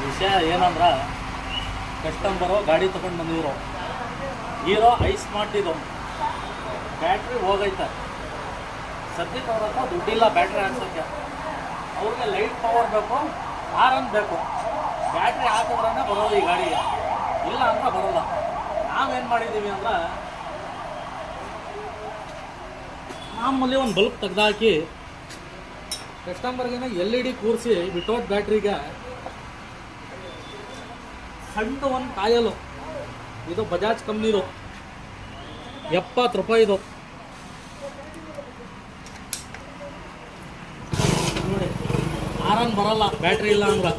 ವಿಷಯ ಏನಂದ್ರೆ ಕಸ್ಟಮರು ಗಾಡಿ ತೊಗೊಂಡು ಬಂದಿದ್ರು. ಹೀರೋ ಐಸ್ ಮಾಡಿದ್ದು ಬ್ಯಾಟ್ರಿ ಹೋಗೈತೆ. ಸದ್ಯಕ್ಕೆ ಅವ್ರ ಹತ್ರ ದುಡ್ಡಿಲ್ಲ ಬ್ಯಾಟ್ರಿ ಹಾಕ್ಸೋಕ್ಕೆ. ಅವ್ರಿಗೆ ಲೈಟ್ ಪವರ್ ಬೇಕು, ಹಾರನ್ ಬೇಕು. ಬ್ಯಾಟ್ರಿ ಹಾಕಿದ್ರೇ ಬರೋದು ಈ ಗಾಡಿಗೆ, ಇಲ್ಲ ಅಂದ್ರೆ ಬರೋಲ್ಲ. ನಾವೇನು ಮಾಡಿದ್ದೀವಿ ಅಂದ್ರೆ ಮಾಮೂಲಿ ಒಂದು ಬಲ್ಬ್ ತೆಗೆದಾಕಿ ಕಸ್ಟಮರ್ಗೆ LED ಕೂರಿಸಿ ವಿತೌಟ್ ಬ್ಯಾಟ್ರಿಗೆ ಸಣ್ಣ ಒಂದು ಕಾಯಲು. ಇದು ಬಜಾಜ್ ಕಂಪ್ನಿದು, 70 ರೂಪಾಯಿದು ನೋಡಿ. ಆರನ್ ಬರಲ್ಲ ಬ್ಯಾಟ್ರಿ ಇಲ್ಲ ಅಂದ್ರೆ,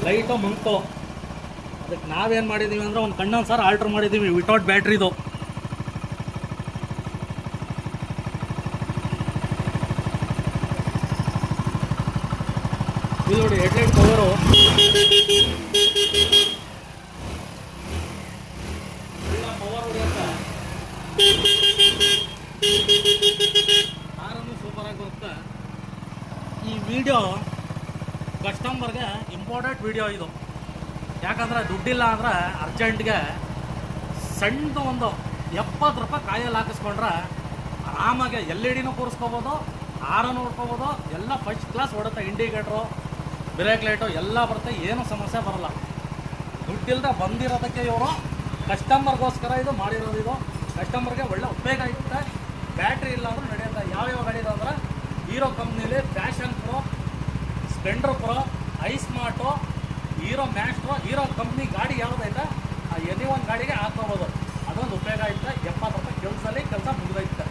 ಲೈಟು ಮಂಕ್ತು. ಅದಕ್ಕೆ ನಾವೇನು ಮಾಡಿದ್ದೀವಿ ಅಂದ್ರೆ ಒಂದು ಕಣ್ಣೊಂದು ಸರ್ ಆಲ್ಟ್ರ್ ಮಾಡಿದ್ದೀವಿ ವಿತೌಟ್ ಬ್ಯಾಟ್ರಿದು. ಇದು ನೋಡಿ ಹೆಡ್ಲೈಟ್ ಕವರು, ಪವರ್ ಹೊಡೆಯುತ್ತೆ. ಕಾರನ್ನು ಸೂಪರಾಗಿ ಬರುತ್ತೆ. ಈ ವಿಡಿಯೋ ಕಸ್ಟಮರ್ಗೆ ಇಂಪಾರ್ಟೆಂಟ್ ವಿಡಿಯೋ ಇದು. ಯಾಕಂದರೆ ದುಡ್ಡಿಲ್ಲ ಅಂದರೆ ಅರ್ಜೆಂಟ್ಗೆ ಸಣ್ಣದು ಒಂದು 70 ರೂಪಾಯಿ ಕಾಯಲ್ಲಿ ಹಾಕಿಸ್ಕೊಂಡ್ರೆ ಆರಾಮಾಗೆ LED ಕೂರಿಸ್ಕೋಬೋದು, ಹಾರನ್ನು ಹೊಡ್ಕೋಬೋದು. ಎಲ್ಲ ಫಸ್ಟ್ ಕ್ಲಾಸ್ ಹೊಡುತ್ತೆ. ಇಂಡಿಕೇಟ್ರು, ಬ್ರೇಕ್ ಲೈಟು ಎಲ್ಲ ಬರುತ್ತೆ, ಏನೂ ಸಮಸ್ಯೆ ಬರಲ್ಲ. ದುಡ್ಡಿಲ್ಲದೆ ಬಂದಿರೋದಕ್ಕೆ ಇವರು ಕಸ್ಟಮರ್ಗೋಸ್ಕರ ಇದು ಮಾಡಿರೋದು. ಇದು ಕಸ್ಟಮರ್ಗೆ ಒಳ್ಳೆ ಉಪಯೋಗ ಇರುತ್ತೆ. ಬ್ಯಾಟ್ರಿ ಇಲ್ಲ ಅಂದ್ರೆ ನಡೆಯುತ್ತೆ. ಯಾವ್ಯಾವ ಗಾಡಿ ಇದೆ ಅಂದ್ರೆ ಹೀರೋ ಕಂಪ್ನಿಲಿ Passion Pro, Splendor Pro, iSmart, Hero Maestro, Hero company ಗಾಡಿ ಯಾವುದೈತೆ ಆ ಎನಿ ಒಂದು ಗಾಡಿಗೆ ಹಾಕ್ಕೋಬೋದು. ಅದೊಂದು ಉಪಯೋಗ ಐತೆ. 70 ರೂಪಾಯಿ ಕೆಲಸ ಮುಗಿದೈತೆ.